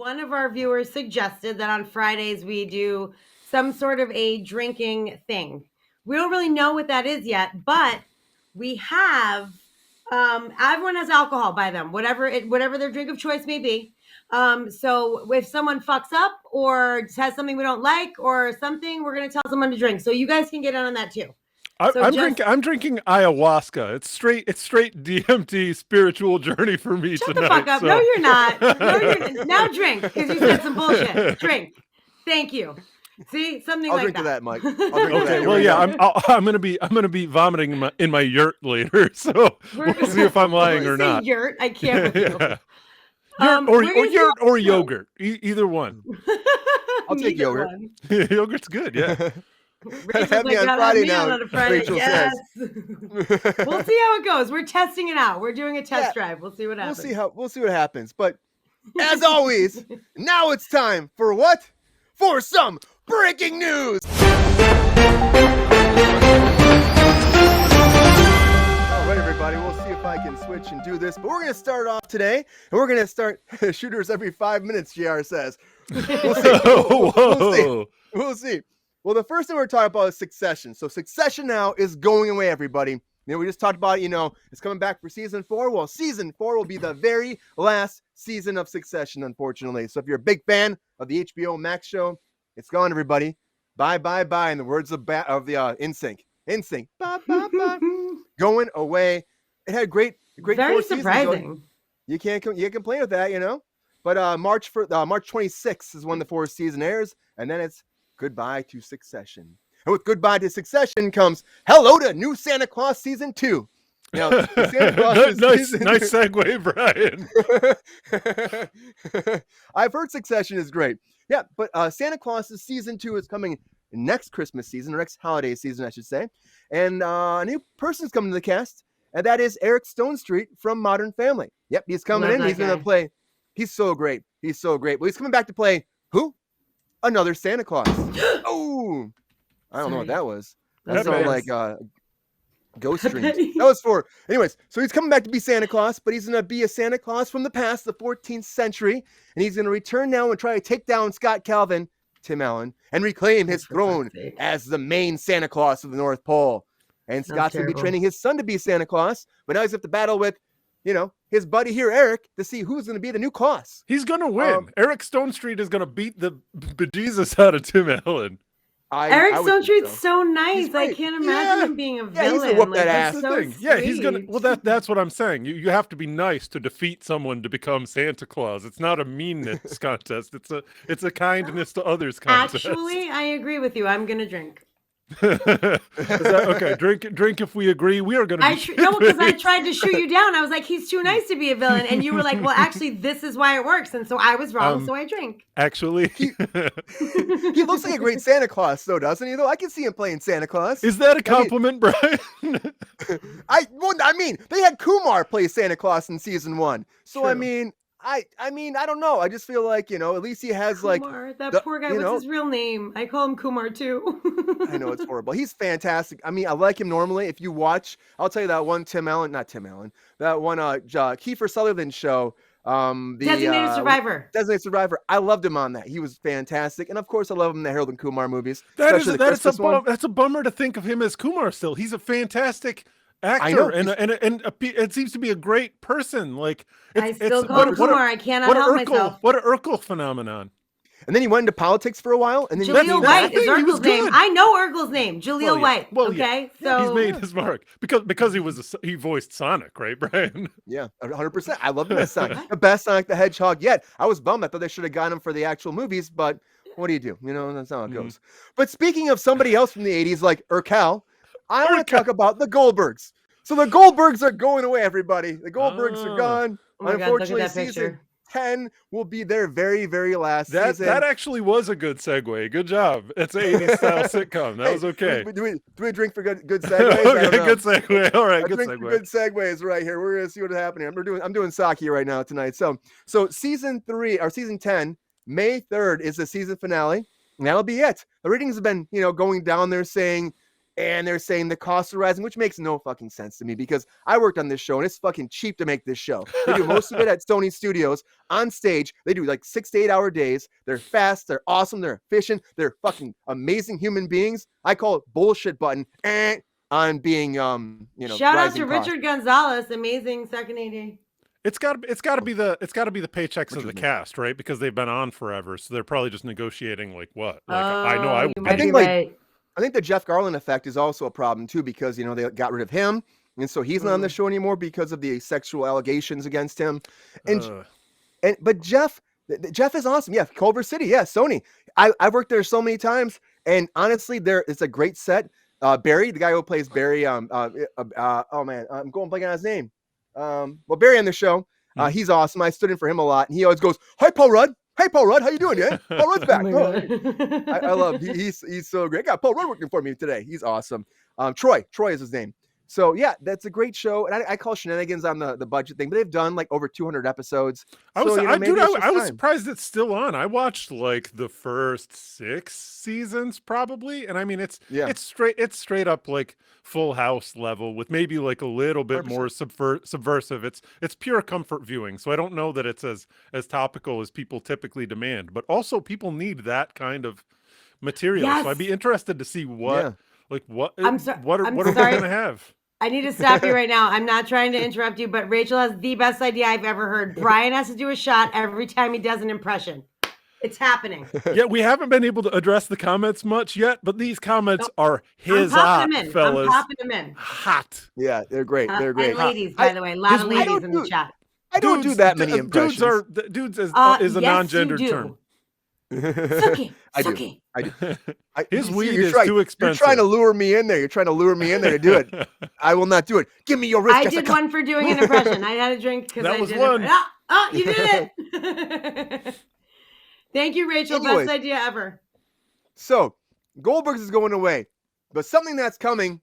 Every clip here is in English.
one of our viewers suggested that on Fridays we do some sort of a drinking thing. We don't really know what that is yet, but we have everyone has alcohol by them, whatever their drink of choice may be. So if someone fucks up or has something we don't like or something, we're gonna tell someone to drink. So you guys can get in on that too. I'm drinking ayahuasca. It's straight DMT spiritual journey for me Shut tonight. The fuck up. So. No, you're not. No, you're now drink because you said some bullshit. Drink. Thank you. See, something I'll like drink that. to that, Mike. I'll drink to that. Well, yeah, I'm gonna be vomiting in my yurt later, so we'll see if I'm lying or not. Yurt, I can't with you. Yurt or yogurt, either one. I'll take yogurt. Yogurt's good, yeah. Have me on Friday now. Rachel yes. says. We'll see how it goes. We're testing it out. We're doing a test drive. We'll see what happens. We'll see what happens. But as always, now it's time for what? For some breaking news. All right, everybody. We'll see if I can switch and do this. But we're going to start off today, and we're going to start shooters every 5 minutes, JR says. We'll see. We'll see. Well, the first thing we're talking about is Succession. So Succession now is going away, everybody. We just talked about it, it's coming back for season 4. Well, season 4 will be the very last season of Succession, unfortunately. So if you're a big fan of the HBO Max show, it's gone, everybody. Bye, bye, bye. In the words of the NSYNC. NSYNC. Bye, bye, bye. Going away. It had great very 4 surprising. Seasons. You can't complain with that, But March 26th is when the 4th season airs, and then it's goodbye to Succession. And with goodbye to Succession comes hello to New Santa Claus season 2. Now, Santa Claus nice segue, Brian. I've heard Succession is great. Yeah, but Santa Claus' season 2 is coming next Christmas season, or next holiday season, I should say. And a new person's coming to the cast, and that is Eric Stonestreet from Modern Family. Yep, he's coming in. He's going to play. He's so great. Well, he's coming back to play who? Another Santa Claus. Oh, I don't know what that was. That sounded like ghost streams. That was for. Anyways, so he's coming back to be Santa Claus, but he's going to be a Santa Claus from the past, the 14th century, and he's going to return now and try to take down Scott Calvin, Tim Allen, and reclaim his throne as the main Santa Claus of the North Pole. And Scott's going to be training his son to be Santa Claus, but now he's have to battle with, his buddy here, Eric, to see who's going to be the new Claus. He's going to win. Eric Stonestreet is going to beat the bejesus out of Tim Allen. Eric Stonestreet's so nice. I can't imagine him being a villain. He's gonna whoop that ass. So yeah, he's gonna. Well, that's what I'm saying. You have to be nice to defeat someone to become Santa Claus. It's not a meanness contest. It's a kindness to others contest. Actually, I agree with you. I'm gonna drink. Okay? Drink if we agree. We are gonna. No, because I tried to shoot you down. I was like, he's too nice to be a villain, and you were like, well, actually, this is why it works, and so I was wrong. So I drink. Actually, he looks like a great Santa Claus, though, doesn't he? Though I can see him playing Santa Claus. Is that a compliment, Brian? I mean, they had Kumar play Santa Claus in season 1, so true. I mean, I don't know. I just feel like, at least he has Kumar, that poor guy. What's his real name? I call him Kumar too. I know it's horrible. He's fantastic. I mean, I like him normally. If you watch, I'll tell you that one that one Kiefer Sutherland show. Designated Survivor. Designated Survivor. I loved him on that. He was fantastic, and of course, I love him in the Harold and Kumar movies. That's a bummer to think of him as Kumar still. He's a fantastic actor, and it seems to be a great person. I still call him Kumar. I cannot help myself. What an Urkel phenomenon. And then he went into politics for a while, and then Jaleel White is Urkel's name. I know Urkel's name, Jaleel White. Well, okay, so he's made his mark because he voiced Sonic, right, Brian? Yeah, 100%. I love him as Sonic, the best Sonic the Hedgehog yet. I was bummed. I thought they should have gotten him for the actual movies, but what do you do? That's how it goes. But speaking of somebody else from the 80s, like Urkel, I want to talk about the Goldbergs. So the Goldbergs are going away, everybody. The Goldbergs are gone. Unfortunately, season 10 will be their very, very last season. That actually was a good segue. Good job. It's an 80s style sitcom. That was okay. Do we drink for good segues? Okay, good segue. All right, good segue. Good segues right here. We're gonna see what's happening. I'm doing Saki right now tonight. So season 10, May 3rd is the season finale. And that'll be it. The ratings have been, going down there saying and they're saying the costs are rising, which makes no fucking sense to me because I worked on this show and it's fucking cheap to make this show. They do most of it at Sony Studios on stage. They do like 6 to 8 hour days. They're fast, they're awesome, they're efficient, they're fucking amazing human beings. I call it bullshit button on being Shout out to rising costs. Richard Gonzalez, amazing second AD. It's got to be the paychecks of the cast, right? Because they've been on forever, so they're probably just negotiating like what? Like I know I you would might be. be right. I think the Jeff Garlin effect is also a problem too because they got rid of him, and so he's not on the show anymore because of the sexual allegations against him. But Jeff is awesome. Yeah, Culver City. Yeah, Sony. I've worked there so many times, and honestly, it's a great set. Barry, the guy who plays Barry. Oh man, I'm going blank on his name. Well, Barry on the show. He's awesome. I stood in for him a lot, and he always goes, "Hi, Paul Rudd. Hey, Paul Rudd, how you doing, yeah? Paul Rudd's back." I love he's so great. I got Paul Rudd working for me today. He's awesome. Troy is his name. So yeah, that's a great show. And I call shenanigans on the budget thing, but they've done like over 200 episodes. I was surprised it's still on. I watched like the first 6 seasons probably, and I mean it's straight up like Full House level with maybe like a little bit 100%. More subversive. It's pure comfort viewing. So I don't know that it's as topical as people typically demand, but also people need that kind of material. Yes. So I'd be interested to see what are we going to have? I need to stop you right now. I'm not trying to interrupt you, but Rachel has the best idea I've ever heard. Brian has to do a shot every time he does an impression. It's happening. Yeah, we haven't been able to address the comments much yet, but these comments are fellas. I'm popping them in. Hot. Yeah, they're great. They're great. And ladies, by the way, a lot of ladies in the chat. I don't do that many impressions. Dudes is a non-gendered term. Sucky. I do. His weed is too expensive. You're trying to lure me in there. You're trying to lure me in there to do it. I will not do it. Give me your wrist. I did one for doing an impression. I had a drink because I did one. Oh, you did it. Thank you, Rachel. Anyways, best idea ever. So, Goldberg's is going away, but something that's coming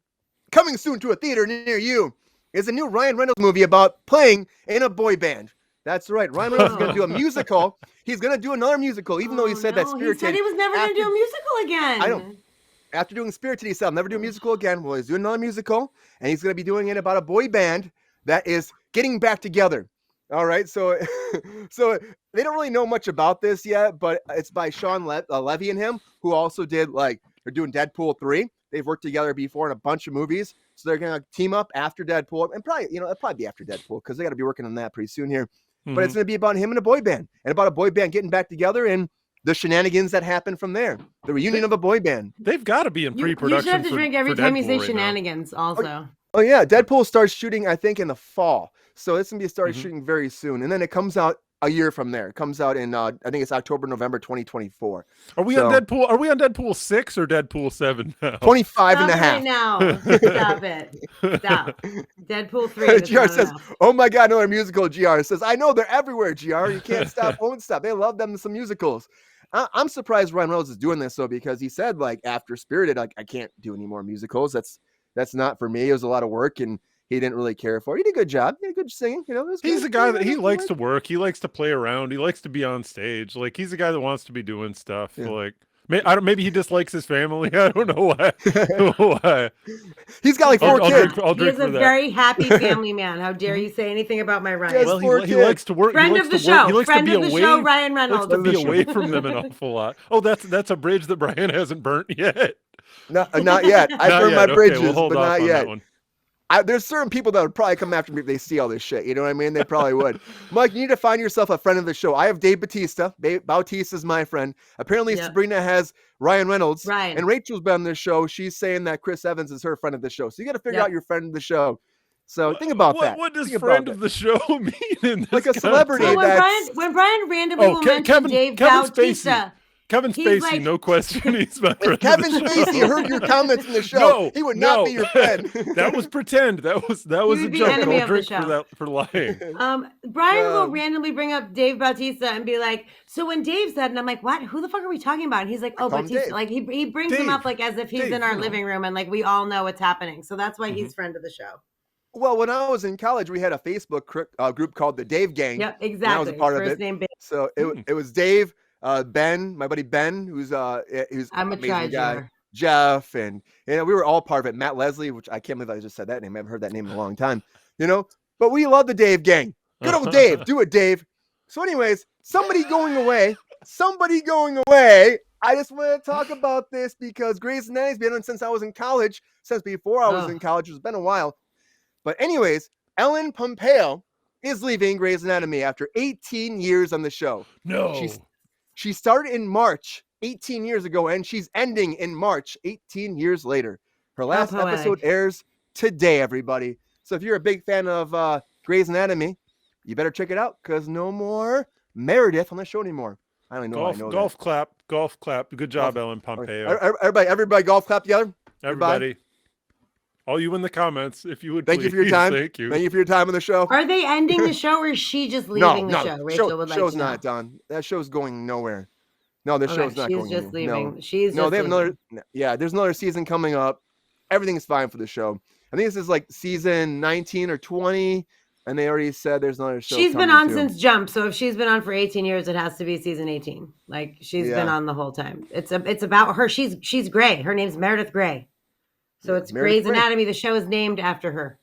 soon to a theater near you is a new Ryan Reynolds movie about playing in a boy band. That's right. Ryan Reynolds is going to do a musical. He's going to do another musical, even though he said that Spirited. He said he was never going to do a musical again. I know. After doing Spirited, he said, "I'll never do a musical again." Well, he's doing another musical, and he's going to be doing it about a boy band that is getting back together. All right, so they don't really know much about this yet, but it's by Sean Levy and him, who also did they're doing Deadpool 3. They've worked together before in a bunch of movies, so they're going to team up after Deadpool, and probably it'll probably be after Deadpool because they got to be working on that pretty soon here. Mm-hmm. But it's going to be about him and a boy band, and about a boy band getting back together and the shenanigans that happen from there. The reunion of a boy band. They've got to be in pre-production. You should have to drink every time you say right shenanigans. Now. Also. Oh yeah, Deadpool starts shooting I think in the fall, so it's gonna be started shooting very soon, and then it comes out a year from there. It comes out in I think it's October, November 2024. Are we on Deadpool? Are we on Deadpool 6 or Deadpool 7 now? 25 and a half. Right now. Stop it. Stop. Deadpool 3. GR says, "Oh my God, another musical." GR says, "I know they're everywhere. GR, you can't stop, won't stop. They love them some musicals." I'm surprised Ryan Reynolds is doing this though, because he said after Spirited, I can't do any more musicals. That's not for me. It was a lot of work, and he didn't really care for it. He did a good job. He did good singing. He's a guy that he likes to work. He likes to play around. He likes to be on stage. He's a guy that wants to be doing stuff. Yeah. Maybe he dislikes his family. I don't know why. He's got 4 kids. He's a very happy family man. How dare you say anything about my Ryan? Well, he likes to work. Friend of the show. He likes to be away. Ryan Reynolds. He likes to be away from them an awful lot. Oh, that's a bridge that Brian hasn't burnt yet. Not yet. I burned my bridges, we'll but not yet. That one. There's certain people that would probably come after me if they see all this shit. You know what I mean? They probably would. Mike, you need to find yourself a friend of the show. I have Dave Bautista. Bautista's my friend. Apparently, Sabrina has Ryan Reynolds. And Rachel's been on the show. She's saying that Chris Evans is her friend of the show. So you got to figure out your friend of the show. So think about that. What does friend of the show mean in this? Like a celebrity. When Brian randomly will mention Dave Bautista. Kevin Spacey, no question. He's my friend. If Kevin Spacey heard your comments in the show, he would not be your friend. That was pretend. That was a joke. Don't drink for lying. Brian will randomly bring up Dave Bautista and be like, "So when Dave said," and I'm like, "What? Who the fuck are we talking about?" And he's like, "Oh, Bautista." He brings him up as if he's in our living room and we all know what's happening. So that's why he's friend of the show. Well, when I was in college, we had a Facebook group called the Dave Gang. Yep, exactly. I was a part of it. Name so it was Dave. Ben, my buddy Ben, who's I'm a amazing guy. Jeff, and we were all part of it. Matt Leslie, which I can't believe I just said that name. I haven't heard that name in a long time, But we love the Dave gang. Good old Dave. Do it, Dave. So, anyways, somebody going away. I just want to talk about this because Grey's Anatomy's been on since I was in college, since before I was in college. It's been a while. But anyways, Ellen Pompeo is leaving Grey's Anatomy after 18 years on the show. No. She started in March 18 years ago, and she's ending in March 18 years later. Her last episode airs today, everybody. So if you're a big fan of Grey's Anatomy, you better check it out because no more Meredith on the show anymore. I don't even know. Golf clap. Good job, Ellen Pompeo. Everybody, golf clap together. Everybody. All you in the comments, if you would Thank you for your time. Thank you. Thank you for your time on the show. Are they ending the show or is she just leaving the show? Rachel would like to know. Show's not done. That show's going nowhere. No, the show's not going anywhere. She's just leaving. No. She's they have another. Yeah, there's another season coming up. Everything's fine for the show. I think this is like season 19 or 20, and they already said there's another show. She's been on since Jump, so if she's been on for 18 years, it has to be season 18. Like she's been on the whole time. It's about her. She's Grey. Her name's Meredith Grey. So it's Grey's Anatomy. The show is named after her.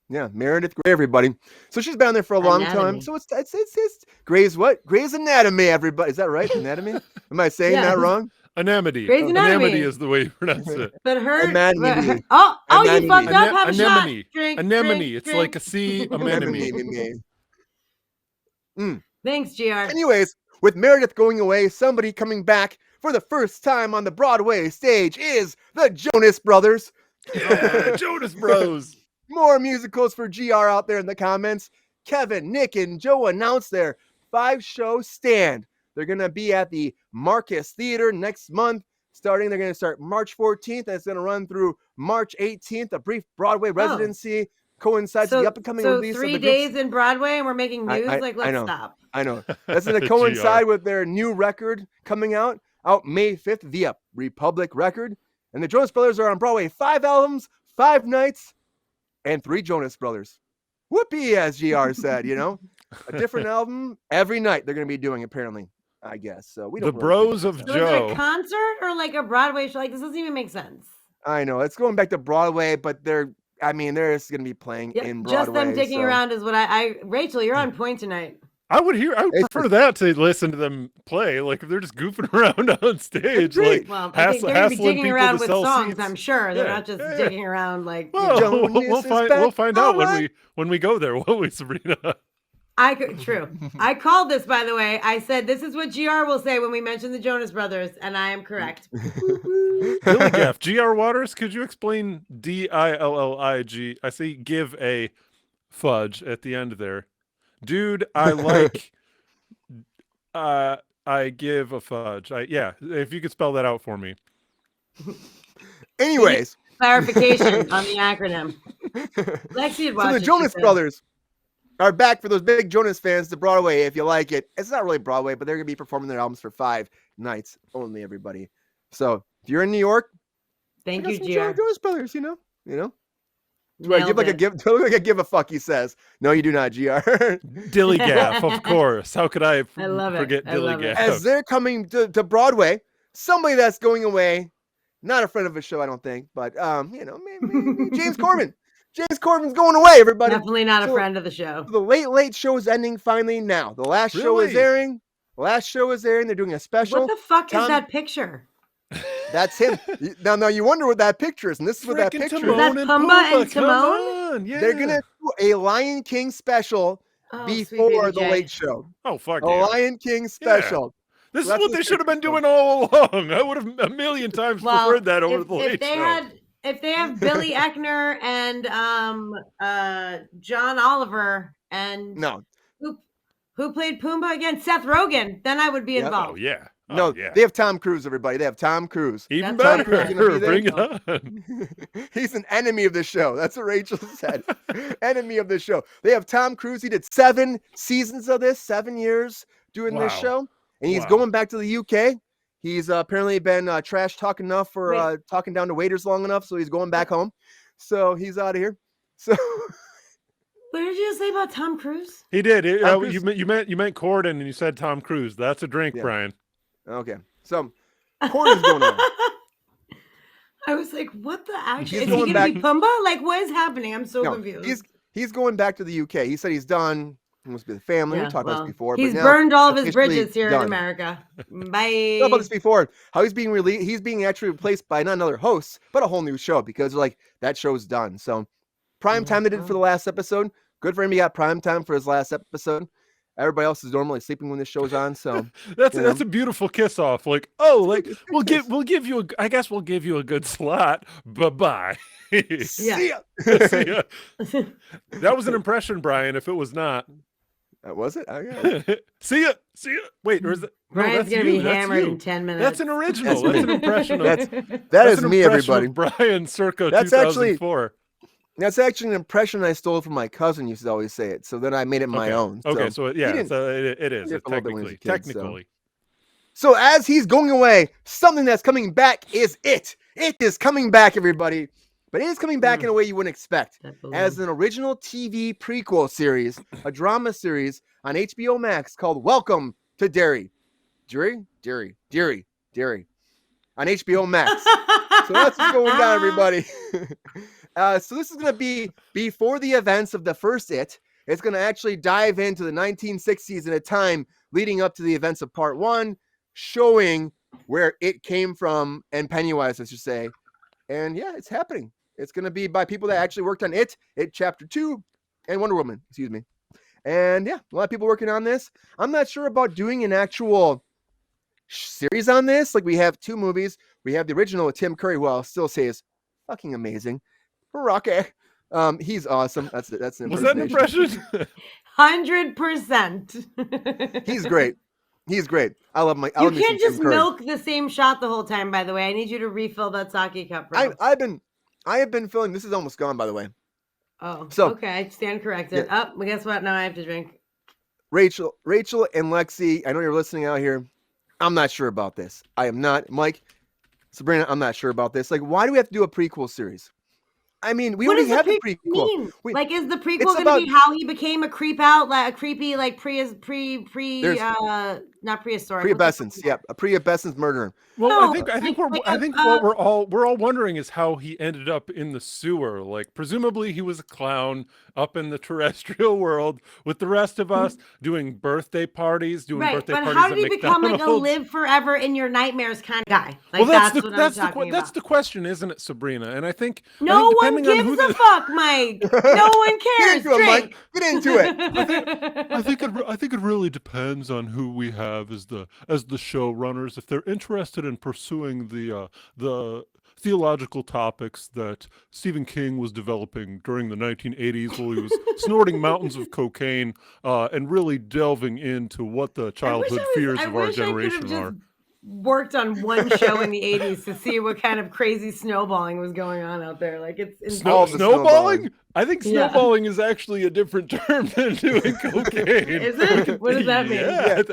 Yeah, Meredith Grey, everybody. So she's been on there for a long time. So it's Grey's what? Grey's Anatomy, everybody. Is that right? Anatomy? Am I saying that wrong? Anemone. Grey's Anatomy. Anemone is the way you pronounce it. But her. Anemone. You fucked up. Have a shot. Drink, Anemone. It's like a sea anemone. Thanks, GR. Anyways, with Meredith going away, somebody coming back for the first time on the Broadway stage is the Jonas Brothers. Yeah, Jonas Bros. More musicals for GR out there in the comments. Kevin, Nick, and Joe announced their 5-show stand. They're going to be at the Marcus Theater next month. They're going to start March 14th, and it's going to run through March 18th. A brief Broadway residency coincides with the up-and-coming release of the 3 days in Broadway, and we're making news? Let's stop. I know. That's going to coincide with their new record coming out May 5th via Republic Record. And the Jonas Brothers are on Broadway 5 albums, 5 nights, and 3 Jonas Brothers. Whoopee, as GR said, a different album every night they're going to be doing, apparently, I guess. So we don't. The Bros of Joe. Is it a concert or like a Broadway show? Like this doesn't even make sense. I know it's going back to Broadway, but they're just going to be playing in Broadway. Just them dicking around is what Rachel, you're on point tonight. I would prefer that to listen to them play. Like if they're just goofing around on stage, like I think they're gonna be digging around with songs. Seats. I'm sure they're not just digging around like. Well, we'll find out when we go there, won't we, Sabrina? True. I called this, by the way. I said this is what GR will say when we mention the Jonas Brothers, and I am correct. Dilligaff, GR Waters, could you explain DILLIG? I see give a fudge at the end there. Dude, I like I give a fudge. If you could spell that out for me. Anyways. Clarification on the acronym. Lexi had watched the Jonas Brothers are back for those big Jonas fans to Broadway if you like it. It's not really Broadway, but they're going to be performing their albums for 5 nights only, everybody. So if you're in New York, thank you, GR. Jonas Brothers, Do I give a fuck, he says. No, you do not, GR. Dilligaff, of course. How could I forget Dilligaff? As they're coming to Broadway, somebody that's going away, not a friend of the show, I don't think, but maybe James Corbin. James Corbin's going away, everybody. Definitely not a friend of the show. The Late Show is ending finally now. The last show is airing. They're doing a special. What the fuck is that picture? That's him. Now you wonder what that picture is, and this is what that picture is. Is that Pumbaa and Timon? Yeah. They're gonna do a Lion King special before the Late Show. Oh fuck! A Lion King special. Yeah. This is what they should have been doing all along. I would have a million times preferred that over the Late Show. If they have Billy Eichner and John Oliver and who played Pumbaa again? Seth Rogen, then I would be involved. Oh yeah. They have Tom Cruise, everybody. They have Tom Cruise. Even better. Bring it on. He's an enemy of the show. That's what Rachel said. Enemy of the show. They have Tom Cruise. He did 7 seasons of this, 7 years doing this show. And he's going back to the UK. He's apparently been trash talking enough for talking down to waiters long enough. So he's going back home. So he's out of here. So... What did you say about Tom Cruise? He did. You meant Corden and you said Tom Cruise. That's a drink, Brian. Okay. So Cordon's going on. I was like, what the actual? He's Is he going going back- to be Pumbaa? Like, what is happening? I'm so No, confused. he's going back to the UK. He said he's done. He must be the family. We talked about this before. He's but now burned all of his officially bridges here in done. America. We Bye. talked about this before. How he's being He's being actually replaced by not another host, but a whole new show because like that show's done. So prime time they did for the last episode. Good for him. He got prime time for his last episode. Everybody else is normally sleeping when this show's on. So that's a beautiful kiss off. Like, oh, like we'll give you I guess we'll give you a good slot. Bye-bye. See ya. See ya. That was an impression, Brian, if it was not. Was it? Okay. See ya. See ya. Wait, or is it? Brian's no, going to be hammered in 10 minutes. That's an original. That's an impression of that is me, everybody. Brian circa 2004. That's actually an impression I stole from my cousin. Used to always say it, so then I made it my own. Okay, so it is technically. So as he's going away, something that's coming back is it. It is coming back, everybody. But it is coming back in a way you wouldn't expect. As an original TV prequel series, a drama series on HBO Max called Welcome to Derry. Derry? On HBO Max. So that's what's going down, everybody. So this is going to be before the events of the first It. It's going to actually dive into the 1960s in a time leading up to the events of part 1, showing where it came from and Pennywise, I should say. And yeah, it's happening. It's going to be by people that actually worked on It Chapter 2, and Wonder Woman, excuse me. And yeah, a lot of people working on this. I'm not sure about doing an actual series on this. Like, we have 2 movies. We have the original with Tim Curry, who I'll still say is fucking amazing. Rocky. He's awesome. That's an Was that an impression? 100%. He's great. I love my. You can't just milk the same shot the whole time. By the way, I need you to refill that sake cup, bro. I have been filling. This is almost gone, by the way. Oh, so okay. Stand corrected. Yeah. Well, guess what? Now I have to drink. Rachel, and Lexi. I know you're listening out here. I'm not sure about this. I am not. Mike, Sabrina, I'm not sure about this. Like, why do we have to do a prequel series? I mean, we already have the prequel. Mean? Like, is the prequel going to be how he became a creepy, like not prehistoric. Pre-abescence, yeah, a pre-abescence murderer. Well, no, I think what we're all wondering is how he ended up in the sewer. Like, presumably he was a clown up in the terrestrial world with the rest of us doing birthday parties, birthday parties. But how did he become like a live forever in your nightmares kind of guy? Like, well, that's the question, isn't it, Sabrina? And I think no one gives a fuck, Mike. No one cares. Get into it, Mike. Get into it. I think it really depends on who we have as the showrunners. If they're interested in pursuing the theological topics that Stephen King was developing during the 1980s while he was snorting mountains of cocaine and really delving into what the childhood fears of our generation are. Worked on one show in the 80s to see what kind of crazy snowballing was going on out there. Like, it's snowballing? I think snowballing is actually a different term than doing cocaine. Is it? What does that mean? Yeah.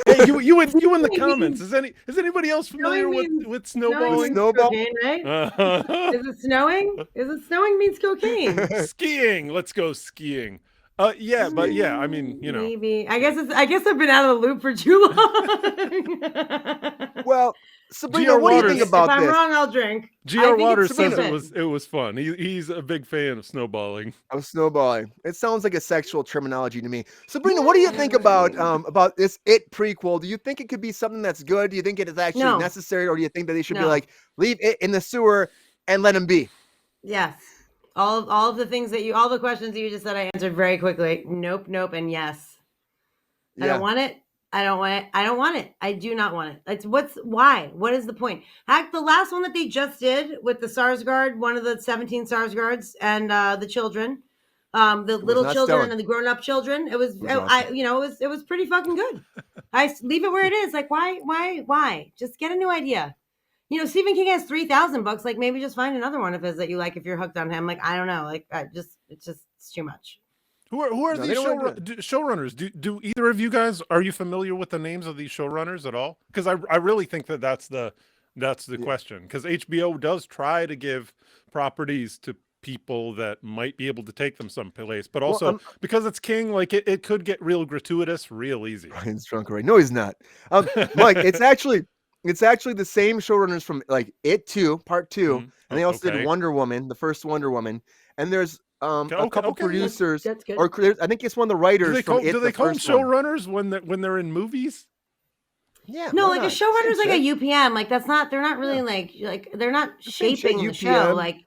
Hey, you in the comments. Is anybody else familiar with snowballing? Cocaine, right? Is it snowing? Means cocaine. Skiing. Let's go skiing. I mean, you know. Maybe. I guess I've been out of the loop for too long. Well, Sabrina, what do you think about this? If I'm wrong, I'll drink. G.R. Waters says it was fun. He's a big fan of snowballing. It sounds like a sexual terminology to me. Sabrina, what do you think about this It prequel? Do you think it could be something that's good? Do you think it is actually necessary, or do you think that they should be like, leave it in the sewer and let him be? Yes. All of the things all the questions that you just said, I answered very quickly. Nope, and yes. I don't want it. I don't want it. I do not want it. Why? What is the point? Heck, the last one that they just did with the Sarsgaard, one of the 17 Sarsgaards and the children, the little children and the grown-up children, it was pretty fucking good. I leave it where it is. Like, why? Just get a new idea. You know, Stephen King has 3,000 books. Like, maybe just find another one of his that you like if you're hooked on him. Like, I don't know. Like, it's too much. Who are these showrunners? Do either of you guys, are you familiar with the names of these showrunners at all? Because I really think that's the question. Because HBO does try to give properties to people that might be able to take them someplace, but also because it's King, like it could get real gratuitous real easy. Ryan's drunk already. No, he's not. Mike, it's actually It's actually the same showrunners from like It 2, Part 2, and they also did Wonder Woman, the first Wonder Woman. And there's a couple producers, that's good. or I think it's one of the writers from It. Do they call them showrunners when they're in movies? Yeah. No, like a showrunner's like a UPM. Like that's not. They're not really like they're not shaping the show. Like.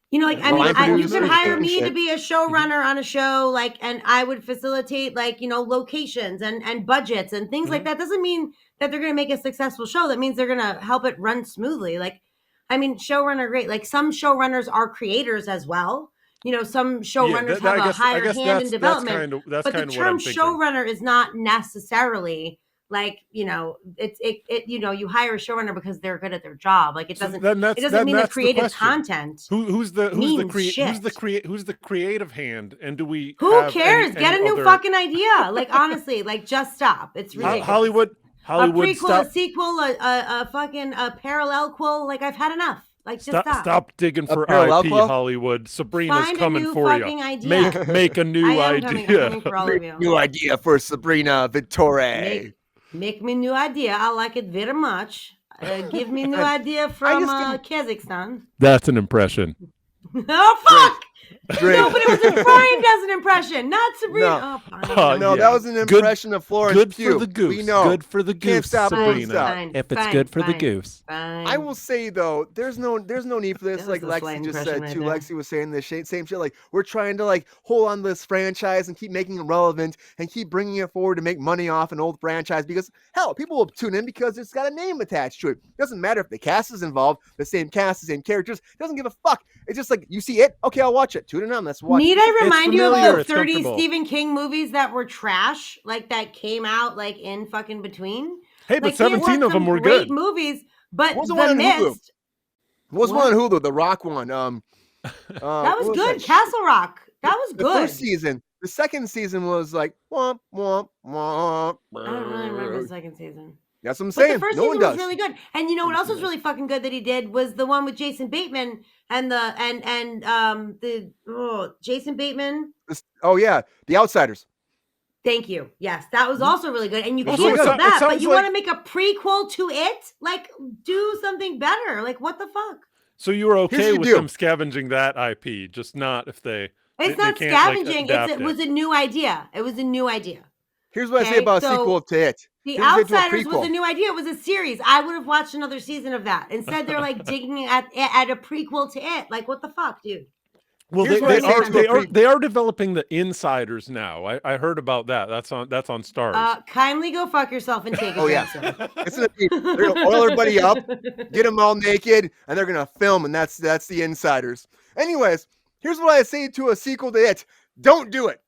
You know, like I mean, you can hire me to be a showrunner on a show, like, and I would facilitate, like, you know, locations and budgets and things like that. Doesn't mean that they're going to make a successful show. That means they're going to help it run smoothly. Like, I mean, showrunner, great. Like some showrunners are creators as well. You know, some showrunners have a higher hand in development. But the term showrunner is not necessarily like, you know, it you know, you hire a showrunner because they're good at their job. Like it doesn't mean that creative content who's the creative hand, and do we who cares? Get a new fucking idea. Like honestly, like just stop. It's ridiculous. Hollywood a prequel, a sequel, a fucking a parallel quel. Like I've had enough. Like just stop digging for IP, Hollywood. Sabrina's coming for you. Idea. Make a new idea. Coming for all of you. New idea for Sabrina Vittore. Make me new idea. I like it very much. Give me new idea from Kazakhstan. That's an impression. Oh fuck! No, but it was Brian does an impression, not Sabrina. No, that was an impression of Florence Good Pugh. for the goose. We know. Good for the goose, Sabrina. Fine, if it's good for the goose. I will say though, there's no need for this. Like Lexi just said too. Lexi was saying the same shit. Like we're trying to like hold on to this franchise and keep making it relevant and keep bringing it forward to make money off an old franchise because hell, people will tune in because it's got a name attached to it. It doesn't matter if the cast is involved, the same cast, the same characters. It doesn't give a fuck. It's just like you see it, okay, I'll watch it. Tune in on. Let's watch. Need I remind you of the 30 Stephen King movies that were trash, like that came out like in fucking between? Hey, but 17 of them were good movies. But The Mist was one on Hulu, the Rock one. That was good. Castle Rock. That was good. The first season. The second season was like womp womp womp. I don't really remember the second season. That's what I'm saying. The first season was really good. And you know what else was really fucking good that he did was the one with Jason Bateman and Jason Bateman. Oh yeah, The Outsiders. Thank you. Yes, that was also really good. And you can't do that, but you want to make a prequel to it? Like, do something better. Like, what the fuck? So you were okay with them scavenging that IP, just not if they. It's not scavenging. It was a new idea. It was a new idea. Here's what I say about a sequel to it. The Outsiders was a new idea. It was a series. I would have watched another season of that. Instead, they're like digging at a prequel to it. Like, what the fuck, dude? Well, they are developing the Insiders now. I heard about that. That's on Starz. Kindly go fuck yourself and take it. Oh yeah, they're gonna oil everybody up, get them all naked, and they're gonna film, and that's the Insiders. Anyways, here's what I say to a sequel to it: don't do it.